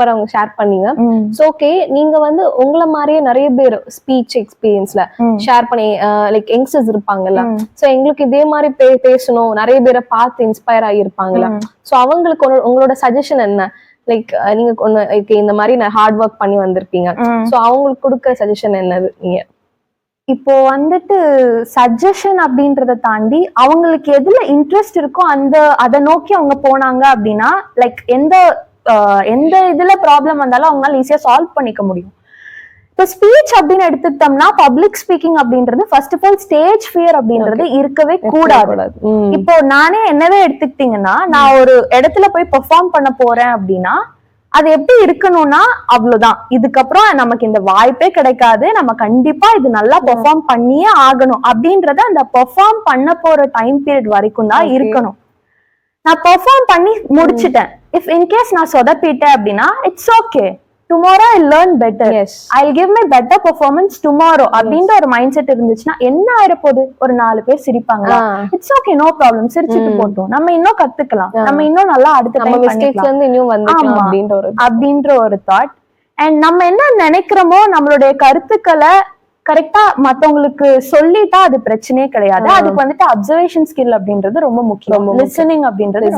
அவங்க ஷேர் பண்ணீங்க. ஓகே, நீங்க வந்து உங்களை மாதிரியே நிறைய பேர் ஸ்பீச் எக்ஸ்பீரியன்ஸ்ல ஷேர் பண்ணி லைக் யங்ஸ்டர்ஸ் இருப்பாங்கல்ல, சோ எங்களுக்கு இதே மாதிரி பேசணும், நிறைய பேரை பார்த்து இன்ஸ்பயர் ஆகியிருப்பாங்கல்ல, சோ அவங்களுக்கு உங்களோட சஜஷன் என்ன? லைக் நீங்க இந்த மாதிரி ஹார்ட் ஒர்க் பண்ணி வந்திருப்பீங்க, சோ அவங்களுக்கு கொடுக்குற சஜஷன் என்னது? நீங்க இப்போ வந்துட்டு சஜஷன் அப்படின்றத தாண்டி அவங்களுக்கு எதுல இன்ட்ரெஸ்ட் இருக்கோ அதை நோக்கி அவங்க போனாங்க அப்படின்னா, லைக் எந்த இதுல ப்ராப்ளம் வந்தாலும் அவங்களால ஈஸியா சால்வ் பண்ணிக்க முடியும். இப்போ ஸ்பீச் அப்படின்னு எடுத்துக்கிட்டோம்னா, பப்ளிக் ஸ்பீக்கிங் அப்படின்றது first of all stage fear அப்படின்றது இருக்கவே கூடாது. இப்போ நானே என்னவே எடுத்துக்கிட்டீங்கன்னா, நான் ஒரு இடத்துல போய் பெர்ஃபார்ம் பண்ண போறேன் அப்படின்னா அது எப்படி இருக்கணும்னா அவ்வளவுதான், இதுக்கப்புறம் நமக்கு இந்த வாய்ப்பே கிடைக்காது, நம்ம கண்டிப்பா இது நல்லா பெர்ஃபார்ம் பண்ணியே ஆகணும் அப்படின்றத அந்த பெர்ஃபார்ம் பண்ண போற டைம் பீரியட் வரைக்கும் தான் இருக்கணும். நான் பெர்ஃபார்ம் பண்ணி முடிச்சிட்டேன், இஃப் இன்கேஸ் நான் சொதப்பிட்டேன் அப்படின்னா it's okay, tomorrow I learn better, I give my better performance tomorrow அப்படின்ற ஒரு மைண்ட் செட் இருந்துச்சுன்னா என்ன ஆயிரப்போகுது, ஒரு 4 பேர் சிரிப்பாங்களா, இட்ஸ் ஓகே, நோ ப்ராப்ளம், சிரிச்சுட்டு போட்டோம், நம்ம இன்னும் கத்துக்கலாம், நம்ம இன்னும் நல்லா அடுத்த டைம் அப்படின்ற ஒரு தாட். அண்ட் நம்ம என்ன நினைக்கிறோமோ நம்மளுடைய கருத்துக்களை கரெக்டா மத்தவங்களுக்கு சொல்லிட்டா அது பிரச்சனையே கிடையாது. அதுக்கு வந்துட்டு அப்சர்வேஷன் ஸ்கில் அப்படின்றது ரொம்ப முக்கியம், லிசனிங் அப்படின்றது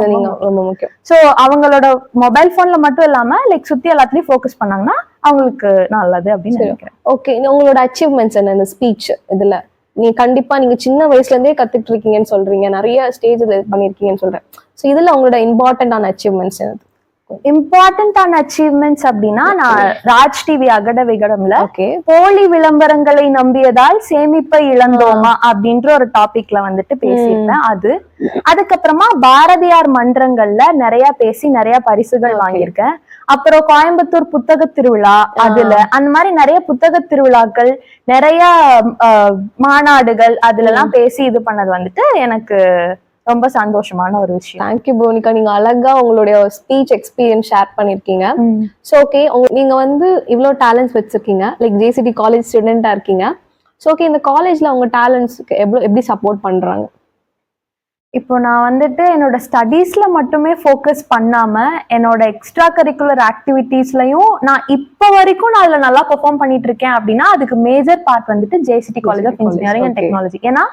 ரொம்ப முக்கியம். சோ அவங்களோட மொபைல் போன்ல மட்டும் இல்லாம லைக் சுத்தி எல்லாத்துலயும் ஃபோக்கஸ் பண்ணாங்கன்னா அவங்களுக்கு நல்லது அப்படின்னு நினைக்கிறேன். ஓகே, உங்களோட அச்சீவ்மெண்ட்ஸ் என்ன இந்த ஸ்பீச் இதுல? கண்டிப்பா நீங்க சின்ன வயசுல இருந்தே கத்துட்டு இருக்கீங்கன்னு சொல்றீங்க, நிறைய ஸ்டேஜ்ல பண்ணிருக்கீங்கன்னு சொல்றேன். சோ இதுல உங்களோட இம்பார்ட்டன்டான அச்சீவ்மெண்ட்ஸ் என்னது? இம்பார்ட்டன்டான அச்சீவ்மெண்ட்ஸ் அப்படின்னா, நான் ராஜ் டிவி அகட விகடம்ல போலி விளம்பரங்களை நம்பியதால் சேமிப்பை இழந்தோமா அப்படின்ற ஒரு டாபிக்ல வந்துட்டு பேசியிருப்பேன். அதுக்கப்புறமா பாரதியார் மன்றங்கள்ல நிறைய பேசி நிறைய பரிசுகள் வாங்கியிருக்கேன். அப்புறம் கோயம்புத்தூர் புத்தக திருவிழா, அதுல அந்த மாதிரி நிறைய புத்தக திருவிழாக்கள், நிறைய மாநாடுகள், அதுல எல்லாம் பேசி இது பண்ணது வந்துட்டு எனக்கு ரொம்ப சந்தோஷமான ஒரு விஷயம். தேங்க்யூ போனிகா, நீங்க அழகா உங்களுடைய ஸ்பீச் எக்ஸ்பீரியன்ஸ் ஷேர் பண்ணிருக்கீங்க. ஸோ ஓகே, நீங்க வந்து இவ்வளவு டேலண்ட்ஸ் வச்சிருக்கீங்க, லைக் ஜேசிடி காலேஜ் ஸ்டூடெண்டா இருக்கீங்க. ஸோ ஓகே, இந்த காலேஜ்ல உங்க டேலண்ட்ஸ்க்கு எப்படி சப்போர்ட் பண்றாங்க? இப்போ நான் வந்துட்டு என்னோட ஸ்டடீஸ்ல மட்டுமே ஃபோக்கஸ் பண்ணாம என்னோட எக்ஸ்ட்ரா கரிக்குலர் ஆக்டிவிட்டீஸ்லயும் நான் இப்போ வரைக்கும் நான் அதுல நல்லா பெர்ஃபார்ம் பண்ணிட்டு இருக்கேன் அப்படின்னா அதுக்கு மேஜர் பார்ட் வந்துட்டு JCT college of engineering and technology. ஏன்னா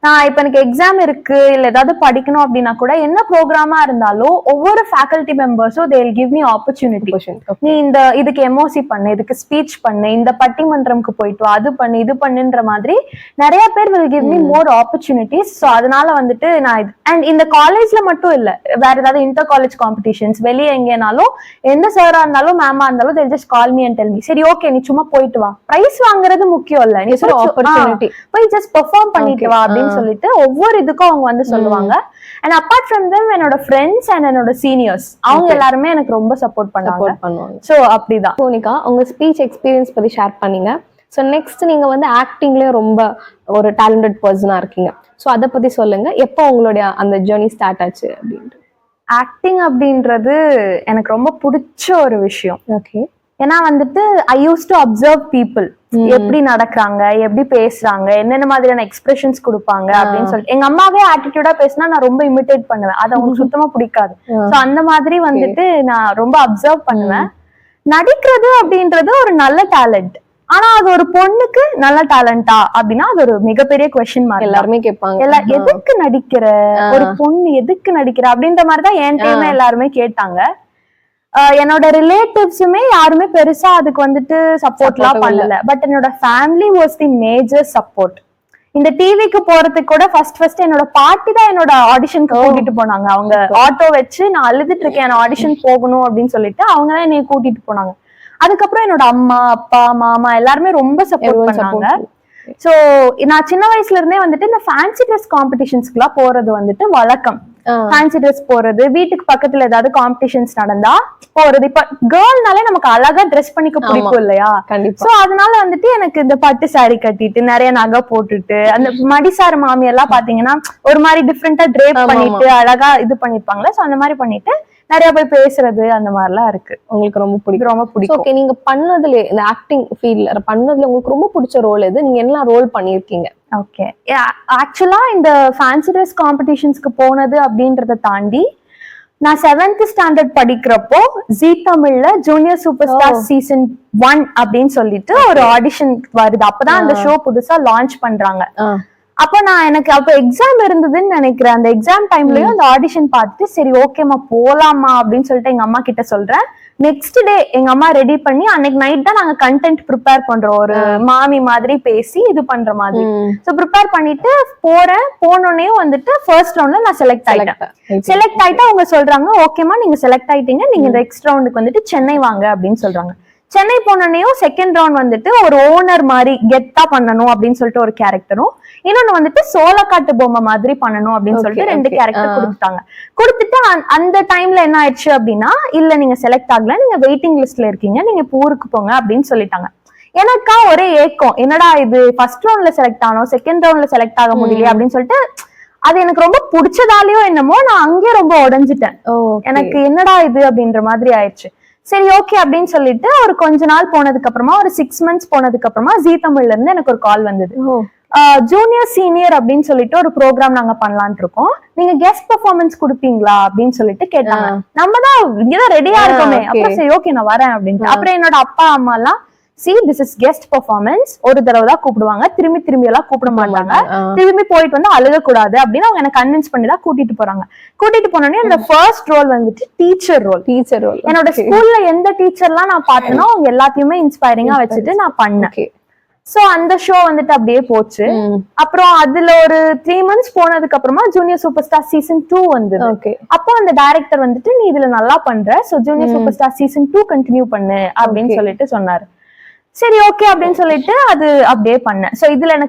நான் இப்ப எனக்கு எக்ஸாம் இருக்கு இல்ல ஏதாவது படிக்கணும் அப்படின்னா கூட என்ன ப்ரோக்ராமா இருந்தாலும் ஒவ்வொரு ஃபேக்கல்டி மெம்பர்ஸும் they will give me opportunity. நீ இதுக்கு எம்ஓசி பண்ணு, இதுக்கு ஸ்பீச் பண்ணு, இந்த பட்டிமன்றம்க்கு போயிட்டு வா, அது பண்ணு, இது பண்ணுன்ற மாதிரி நிறைய பேர் will give me more opportunities. So அதனால வந்துட்டு நான் அண்ட் இந்த காலேஜ்ல மட்டும் இல்ல, வேற ஏதாவது இன்டர் காலேஜ் காம்படிஷன்ஸ் வெளியே எங்கேனாலும் எந்த சாரா இருந்தாலும் மேமா இருந்தாலும் they just call me and tell me, சரி ஓகே நீ சும்மா போயிட்டு வா, பிரைஸ் வாங்குறது முக்கியம் இல்ல, நீ போய் ஜஸ்ட் பெர்ஃபார்ம் பண்ணிட்டு வா அப்படின்னு சொல்லிட்டு ஒவ்வொரு இதுக்கும் அவங்க வந்து சொல்லுவாங்க. அண்ட் அப்பார்ட் ஃப்ரம் தெம் என்னோட ஃப்ரெண்ட்ஸ் அண்ட் என்னோட சீனியர்ஸ் அவங்க எல்லாருமே எனக்கு ரொம்ப சப்போர்ட் பண்ணுவாங்க. சோ அப்படிதான். போனிகா, உங்க ஸ்பீச் எக்ஸ்பீரியன்ஸ் பத்தி ஷேர் பண்ணீங்க. ஸோ நெக்ஸ்ட் நீங்க வந்து ஆக்டிங்லயே ரொம்ப ஒரு டேலண்டட் பர்சனா இருக்கீங்க. ஸோ அதை பத்தி சொல்லுங்க, எப்போ உங்களுடைய அந்த ஜேர்னி ஸ்டார்ட் ஆச்சு அப்படின்ட்டு? ஆக்டிங் அப்படின்றது எனக்கு ரொம்ப பிடிச்ச ஒரு விஷயம். ஓகே, ஏன்னா வந்துட்டு ஐ யூஸ் டு அப்சர்வ் பீப்புள், எப்படி நடக்கிறாங்க, எப்படி பேசுறாங்க, என்னென்ன மாதிரியான எக்ஸ்பிரஷன்ஸ் கொடுப்பாங்க அப்படின்னு சொல்லிட்டு. எங்க அம்மாவே ஆட்டிடியூடா பேசினா நான் ரொம்ப இமிட்டேட் பண்ணுவேன், அது அவங்களுக்கு சுத்தமா பிடிக்காது. சோ அந்த மாதிரி வந்துட்டு நான் ரொம்ப அப்சர்வ் பண்ணுவேன். நடிக்கிறது அப்படின்றது ஒரு நல்ல டேலண்ட், ஆனா அது ஒரு பொண்ணுக்கு நல்ல டேலண்டா அப்படின்னா அது ஒரு மிகப்பெரிய கொஸ்டின் மார்க். எல்லாருமே கேட்பாங்க, எதுக்கு நடிக்கிற, ஒரு பொண்ணு எதுக்கு நடிக்கிற அப்படின்ற மாதிரிதான் என்கிட்டயுமே எல்லாருமே கேட்டாங்க. என்னோட ரிலேட்டிவ்ஸுமே யாருமே பெருசா அதுக்கு வந்துட்டு சப்போர்ட் எல்லாம் பண்ணல. பட் என்னோட family was the major support. இந்த டிவிக்கு போறதுக்கு கூட ஃபர்ஸ்ட் என்னோட பாட்டி தான் என்னோட ஆடிஷனுக்கு கூட்டிட்டு போனாங்க. அவங்க ஆட்டோ வச்சு நான் அழுதுட்டு இருக்கேன், ஆடிஷன் போகணும் அப்படின்னு சொல்லிட்டு அவங்க தான் என்னைய கூட்டிட்டு போனாங்க. அதுக்கப்புறம் என்னோட அம்மா, அப்பா, மாமா எல்லாருமே ரொம்ப சப்போர்ட் பண்ணாங்க. சோ நான் சின்ன வயசுல இருந்தே வந்துட்டு இந்த ஃபேன்சி ட்ரெஸ் காம்படிஷன்ஸ்க்கு எல்லாம் போறது வந்துட்டு வழக்கம். ஃபேன்சி ட்ரெஸ் போறது, வீட்டுக்கு பக்கத்துல ஏதாவது காம்படிஷன்ஸ் நடந்தா போறது. இப்ப கேர்ள்னாலே நமக்கு அழகா ட்ரெஸ் பண்ணிக்க பிடிக்கும் இல்லையா? சோ அதனால வந்துட்டு எனக்கு இந்த பட்டு சாரி கட்டிட்டு நிறைய நகை போட்டுட்டு அந்த மடிசார் மாமி எல்லாம் பாத்தீங்கன்னா ஒரு மாதிரி டிஃப்ரெண்டா ட்ரேப் பண்ணிட்டு அழகா இது பண்ணிருப்பாங்களே. சோ அந்த மாதிரி பண்ணிட்டு நிறைய போய் பேசுறது அந்த மாதிரிலாம் இருக்கு. உங்களுக்கு ரொம்ப பிடிக்கும். ஓகே, நீங்க பண்ணதுல இந்த ஆக்டிங் ஃபீல்ட்ல பண்ணதுல உங்களுக்கு ரொம்ப பிடிச்ச ரோல் எது? நீங்க என்ன ரோல் பண்ணிருக்கீங்க? ஓகே, ஆக்சுவலா இந்த ஃபேன்சி ட்ரெஸ் காம்படிஷன்ஸ்க்கு போனது அப்படின்றத தாண்டி நான் 7th ஸ்டாண்டர்ட் படிக்கிறப்போ ஜீ தமிழ்ல ஜூனியர் சூப்பர் ஸ்டார் சீசன் 1 அப்படின்னு சொல்லிட்டு ஒரு ஆடிஷன் வருது. அப்பதான் அந்த ஷோ புதுசா லான்ச் பண்றாங்க. அப்போ நான் எனக்கு அப்ப எக்ஸாம் இருந்ததுன்னு நினைக்கிறேன். அந்த எக்ஸாம் டைம்லயும் அந்த ஆடிஷன் பார்த்துட்டு சரி ஓகேமா போலாமா அப்படின்னு சொல்லிட்டு எங்க அம்மா கிட்ட சொல்றேன். நெக்ஸ்ட் டே எங்க அம்மா ரெடி பண்ணி அன்னைக்கு நைட் தான் நாங்க கண்டென்ட் ப்ரிப்பேர் பண்றோம். ஒரு மாமி மாதிரி பேசி இது பண்ற மாதிரி. சோ ப்ரிப்பேர் பண்ணிட்டு போனோடனே வந்துட்டு ஃபர்ஸ்ட் ரவுண்ட்ல நான் செலக்ட் ஆயிட்டா அவங்க சொல்றாங்க ஓகேமா நீங்க செலக்ட் ஆயிட்டீங்க, நீங்க நெக்ஸ்ட் ரவுண்டுக்கு வந்துட்டு சென்னை வாங்க அப்படின்னு சொல்றாங்க. சென்னை போனோடனையும் செகண்ட் ரவுண்ட் வந்துட்டு ஒரு ஓனர் மாதிரி கெத்தா பண்ணணும் அப்படின்னு சொல்லிட்டு ஒரு கேரக்டரும், இன்னொன்னு வந்துட்டு சோளக்காட்டு பொம்மை மாதிரி பண்ணணும் அப்படின்னு சொல்லிட்டு 2 கேரக்டர் கொடுத்துட்டு அந்த டைம்ல என்ன ஆயிடுச்சு அப்படின்னா இல்ல நீங்க செலக்ட் ஆகல, நீங்க வெயிட்டிங் லிஸ்ட்ல இருக்கீங்க, நீங்க ஊருக்கு போங்க அப்படின்னு சொல்லிட்டாங்க. எனக்கா ஒரே ஏக்கம், என்னடா இது ஃபர்ஸ்ட் ரவுண்ட்ல செலக்ட் ஆனோம், செகண்ட் ரவுண்ட்ல செலக்ட் ஆக முடியல அப்படின்னு சொல்லிட்டு அது எனக்கு ரொம்ப பிடிச்சதாலயோ என்னமோ நான் அங்கேயே ரொம்ப உடைஞ்சிட்டேன். எனக்கு என்னடா இது அப்படின்ற மாதிரி ஆயிடுச்சு. சரி ஓகே அப்படின்னு சொல்லிட்டு ஒரு கொஞ்ச நாள் போனதுக்கு அப்புறமா ஒரு 6 months போனதுக்கு அப்புறமா ஜீ தமிழ்ல இருந்து எனக்கு ஒரு கால் வந்தது. ஜூனியர் சீனியர் அப்படின்னு சொல்லிட்டு ஒரு ப்ரோக்ராம் நாங்க பண்ணலாம்னு இருக்கோம், நீங்க கெஸ்ட் பெர்ஃபார்மன்ஸ் கொடுப்பீங்களா அப்படின்னு சொல்லிட்டு கேட்டாங்க. நம்ம தான் இங்கதான் ரெடியா இருக்கோமே. அப்புறம் சரி ஓகே நான் வரேன் அப்படின்ட்டு. அப்புறம் என்னோட அப்பா அம்மா எல்லாம் திஸ் இஸ் கெஸ்ட் பெர்ஃபார்மன்ஸ், ஒரு தடவை தான் கூப்பிடுவாங்க, திரும்பி எல்லாம் கூப்பிட மாட்டாங்க, திரும்பி போயிட்டு வந்து அழுக கூடாது அப்படின்னு அவங்க எனக்கு கன்வின்ஸ் பண்ணி தான் கூட்டிட்டு போறாங்க. கூட்டிட்டு போனோடனே என்னோட ஃபர்ஸ்ட் ரோல் வந்துட்டு டீச்சர் ரோல். என்னோட ஸ்கூல்ல எந்த டீச்சர்லாம் நான் பார்த்தேனோ அவங்க எல்லாத்தையுமே இன்ஸ்பைரிங்கா வச்சுட்டு நான் பண்ணேன். சோ அந்த ஷோ வந்துட்டு அப்படியே போச்சு. அப்புறம் அதுல ஒரு 3 months போனதுக்கு அப்புறமா ஜூனியர் சூப்பர் ஸ்டார் சீசன் 2 வந்தது. அப்போ அந்த டைரக்டர் வந்துட்டு நீ இதுல நல்லா பண்ற, so junior super star season 2 continue பண்ணு அப்படின்னு சொல்லிட்டு சொன்னாரு. சரி ஓகே அப்படின்னு சொல்லிட்டு அது அப்படியே பண்ணேன். சோ இதுல எனக்கு